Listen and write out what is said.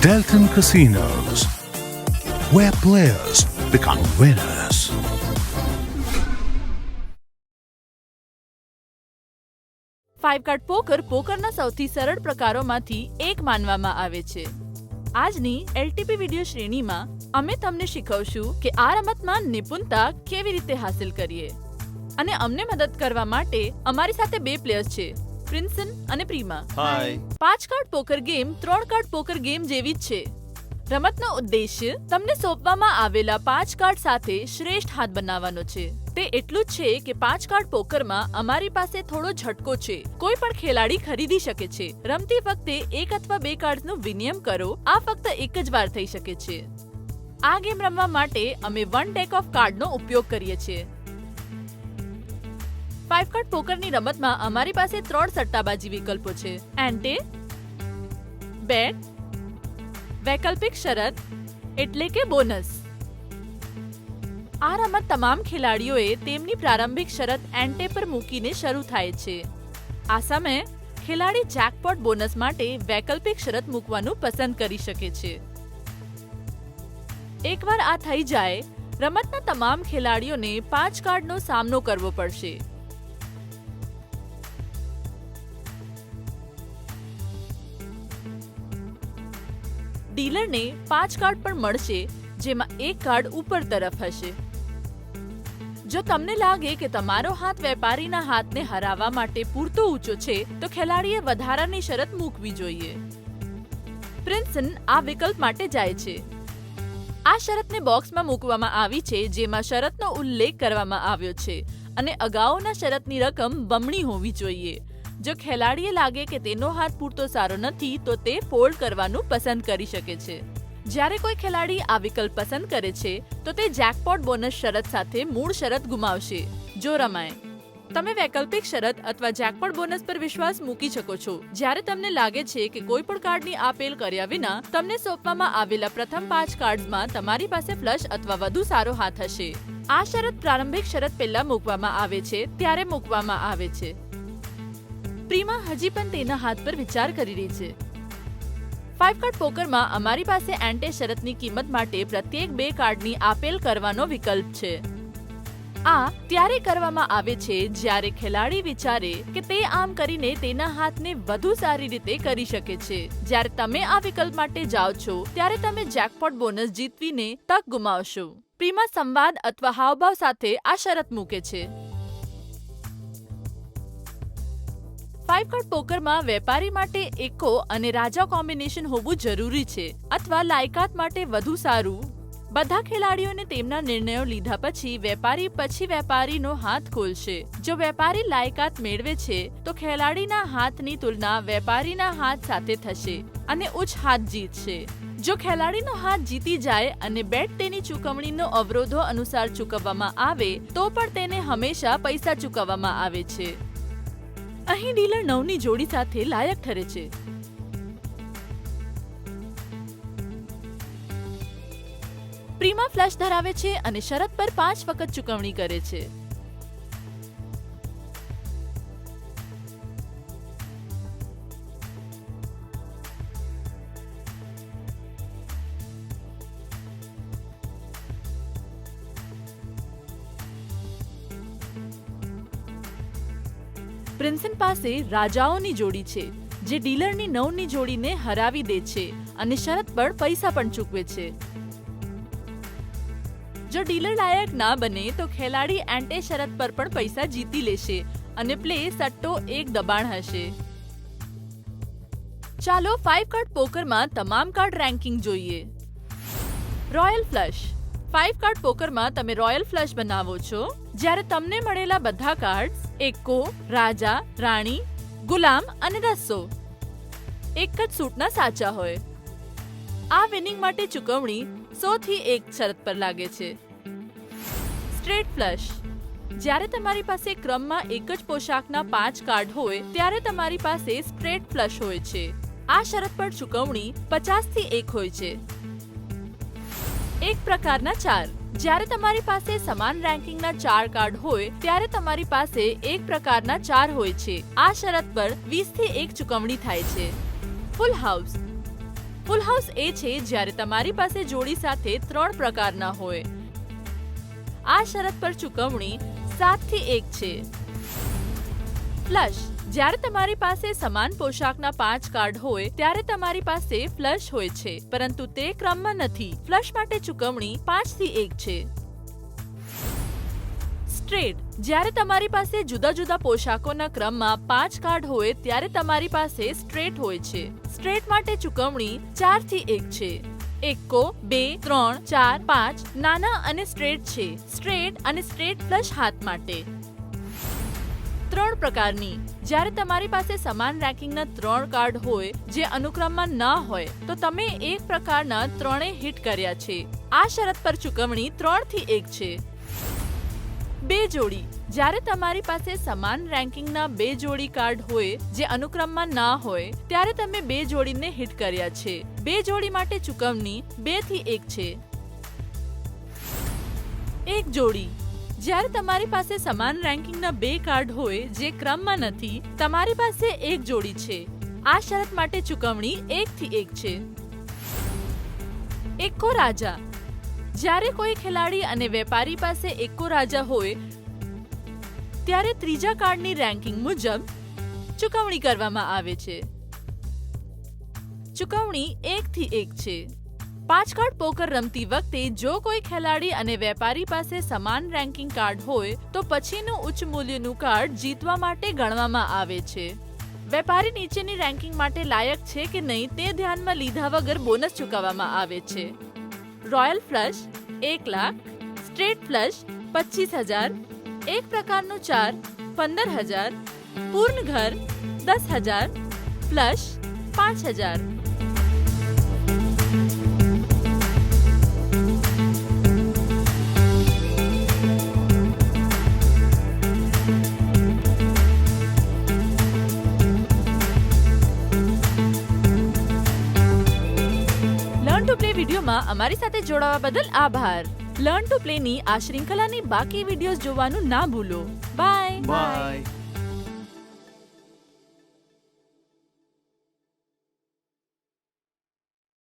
Delton Casinos, where players become winners. Five card પોકરના સૌથી સરળ પ્રકારોમાંથી એક માનવામાં આવે છે. આજની એલટીપી વિડિયો શ્રેણીમાં અમે તમને શીખવશું કે આ રમતમાં નિપુણતા કેવી રીતે હાંસલ કરીએ. અને અમને મદદ કરવા માટે અમારી સાથે બે પ્લેયર્સ છે, પ્રિન્સન અને પ્રીમા. હાય. 5 card poker game 3 card poker game જેવી જ છે. રમતનો ઉદ્દેશ્ય તમને સોંપવામાં આવેલા 5 કાર્ડ સાથે શ્રેષ્ઠ હાથ બનાવવાનો છે. તે એટલું જ છે કે 5 કાર્ડ પોકરમાં અમારી પાસે થોડો ઝટકો છે. કોઈ પણ ખેલાડી ખરીદી શકે છે. રમતી વખતે 1 અથવા 2 કાર્ડ્સનો વિનિમય કરો. આ ફક્ત એક જ વાર થઈ શકે છે. આ ગેમ રમવા માટે અમે 1 ડેક ઓફ કાર્ડનો ઉપયોગ કરીએ છીએ. 5 કાર્ડ પોકરની રમતમાં અમારી પાસે 3 સટ્ટાબાજી વિકલ્પો છે: એન્ટે, બેટ, વૈકલ્પિક શરત એટલે કે બોનસ. આ રમત તમામ ખેલાડીઓએ તેમની પ્રારંભિક શરત એન્ટે પર મૂકીને શરૂ થાય છે. આ સમયે ખેલાડી જેકપોટ બોનસ માટે વૈકલ્પિક શરત મૂકવાનું પસંદ કરી શકે છે. એકવાર આ થઈ જાય, રમતના તમામ ખેલાડીઓને 5 કાર્ડનો સામનો કરવો પડશે. ડીલરને 5 કાર્ડ પણ મળશે, જેમાં 1 કાર્ડ ઉપર તરફ હશે. જો તમને લાગે કે તમારો હાથ વેપારીના હાથને હરાવવા માટે પૂરતો ઊંચો છે, તો ખેલાડીએ વધારાની શરત મૂકવી જોઈએ. પ્રિન્સન આ વિકલ્પ માટે જાય છે. આ શરતને બોક્સમાં મૂકવામાં આવી છે, જેમાં શરતનો ઉલ્લેખ કરવામાં આવ્યો છે અને અગાઉના શરતની રકમ બમણી હોવી જોઈએ. જો ખેલાડીએ લાગે કે તેનો હાથ પૂરતો સારો નથી, તો તે ફોલ્ડ કરવાનું પસંદ કરી શકે છે. જ્યારે કોઈ ખેલાડી આ વિકલ્પ પસંદ કરે છે, તો તે જેકપોટ બોનસ શરત સાથે મૂળ શરત ગુમાવશે જો રમાય. તમે વૈકલ્પિક શરત અથવા જેકપોટ બોનસ પર વિશ્વાસ મૂકી શકો છો જ્યારે તમને લાગે છે કે કોઈ પણ કાર્ડની આપેલ કર્યા વિના તમને સોંપવામાં આવેલા પ્રથમ 5 કાર્ડ્સમાં તમારી પાસે ફ્લશ અથવા વધુ સારો હાથ હશે. આ શરત પ્રારંભિક શરત પહેલા મૂકવામાં આવે છે ત્યારે મૂકવામાં આવે છે. પ્રીમા હજી પણ તેના હાથ પર વિચાર કરી રહી છે. 5 કાર્ડ પોકરમાં અમારી પાસે એન્ટે શરતની કિંમત માટે પ્રત્યેક 2 કાર્ડની આપેલ કરવાનો વિકલ્પ છે. આ ત્યારે કરવામાં આવે છે જ્યારે ખેલાડી વિચારે કે તે આમ કરીને તેના હાથને વધુ સારી રીતે કરી શકે છે. જ્યારે તમે આ વિકલ્પ માટે જાઓ છો, ત્યારે તમે જેકપોટ બોનસ જીતવીને તક ગુમાવશો. પ્રીમા સંવાદ અથવા હાવભાવ સાથે આ શરત મૂકે છે. 5 કાર્ડ પોકરમાં વેપારી માટે એકો અને રાજા કોમ્બિનેશન હોવું જરૂરી છે અથવા લાયકાત માટે વધુ સારું. બધા ખેલાડીઓને તેમના નિર્ણયો લીધા પછી વેપારીનો હાથ ખોલશે. જો વેપારી લાયકાત મેળવે છે, તો ખેલાડીના હાથની તુલના વેપારીના હાથ સાથે થશે અને ઉચ્ચ હાથ જીતશે. જો ખેલાડીનો હાથ જીતી જાય અને બેટ તેની ચૂકવણીનો અવરોધો અનુસાર ચૂકવવામાં આવે, તો પણ તેને હંમેશા પૈસા ચૂકવવામાં આવે છે. અહીં ડીલર 9ની જોડી સાથે લાયક ઠરે છે. પ્રીમા ફ્લશ ધરાવે છે અને શરત પર 5 વખત ચૂકવણી કરે છે. પ્રિન્સન પાસે રાજાઓની જોડી છે, જે ડીલરની 9ની જોડીને હરાવી દે છે અને શરત પર પૈસા પણ ચૂકવે છે. જો ડીલર લાયક ના બને, તો ખેલાડી એન્ટે શરત પર પણ પૈસા જીતી લેશે અને પ્લે સટ્ટો એક દબાણ હશે. ચાલો 5 કાર્ડ પોકરમાં તમામ કાર્ડ રેન્કિંગ જોઈએ. Royal flush. 5 કાર્ડ પોકરમાં તમે રોયલ ફ્લશ બનાવો છો જ્યારે તમને મળેલા બધા કાર્ડ્સ એકો, રાજા, રાણી, ગુલામ અને રસ્સો એક જ સૂટના સાચા હોય. આ વિનિંગ માટે ચૂકવણી 100 થી 1 શરત પર લાગે છે. Straight flush. જ્યારે તમારી પાસે ક્રમમાં એક જ પોશાકના 5 કાર્ડ હોય, ત્યારે તમારી પાસે સ્ટ્રેટ ફ્લશ હોય છે. આ શરત પર ચૂકવણી 50 થી 1 હોય છે. એક પ્રકારના 4. જ્યારે તમારી પાસે સમાન રેન્કિંગના 4 કાર્ડ હોય, ત્યારે તમારી પાસે એક પ્રકારના 4 હોય છે. આ શરત પર 20 થી 1 ચૂકવણી થાય છે. ફૂલ હાઉસ. ફૂલ હાઉસ એ છે જ્યારે તમારી પાસે જોડી સાથે 3 પ્રકારના હોય. આ શરત પર ચૂકવણી 7 થી 1 છે. ફ્લશ જ્યારે તમારી પાસે સમાન પોશાકના 5 કાર્ડ હોય ત્યારે તમારી પાસે ફ્લશ હોય છે, પરંતુ તે ક્રમમાં નથી. ફ્લશ માટે ચૂકવણી 5 થી 1 છે. સ્ટ્રેટ જ્યારે તમારી પાસે જુદા જુદા પોશાકોના ક્રમમાં 5 કાર્ડ હોય ત્યારે તમારી પાસે સ્ટ્રેટ હોય છે. સ્ટ્રેટ માટે ચૂકવણી 4 થી 1 છે. એકો 2 3 4 5 નાના અને સ્ટ્રેટ છે. સ્ટ્રેટ અને સ્ટ્રેટ ફ્લશ હાથ માટે 3 પ્રકારની જ્યારે તમારી પાસે સમાન રેન્કિંગના 3 કાર્ડ હોય જે અનુક્રમમાં ના હોય તો તમે એક પ્રકારના 3 હિટ કર્યા છે. આ શરત પર ચૂકવણી 3 થી 1 છે. 2 જોડી જ્યારે તમારી પાસે સમાન રેન્કિંગના 2 જોડી કાર્ડ હોય જે અનુક્રમમાં ના હોય ત્યારે તમે 2 જોડીને હિટ કર્યા છે. 2 જોડી માટે ચૂકવણી 2 થી 1 છે. 1 જોડી જ્યારે તમારી પાસે સમાન રેન્કિંગના 2 કાર્ડ હોય જે ક્રમમાં નથી, તમારી પાસે 1 જોડી છે. આ શરત માટે ચૂકવણી 1 થી 1 છે. એકો રાજા જ્યારે કોઈ ખેલાડી અને વેપારી પાસે એકો રાજા હોય ત્યારે ત્રીજા કાર્ડની રેન્કિંગ મુજબ ચૂકવણી કરવામાં આવે છે. ચૂકવણી 1 થી 1 છે. 5 કાર્ડ પોકર રમતી વખતે જો કોઈ ખેલાડી અને વેપારી પાસે સમાન રેન્કિંગ કાર્ડ હોય તો પછીનું ઉચ્ચ મૂલ્યનું કાર્ડ જીતવા માટે ગણવામાં આવે છે. વેપારી નીચેની રેન્કિંગ માટે લાયક છે કે નહીં તે ધ્યાનમાં લીધા વગર બોનસ ચૂકવવામાં આવે છે. Royal flush 1 lakh, straight flush 25,000, એક પ્રકારનું 4 15,000, પૂર્ણ ઘર 10,000, ફ્લશ 5,000. લર્ન ટુ પ્લે વિડીયોમાં અમારી સાથે જોડાવા બદલ આભાર. લર્ન ટુ પ્લે ની આ શૃંખલાની બાકી વિડીયોઝ જોવાનું ના ભૂલો. બાય.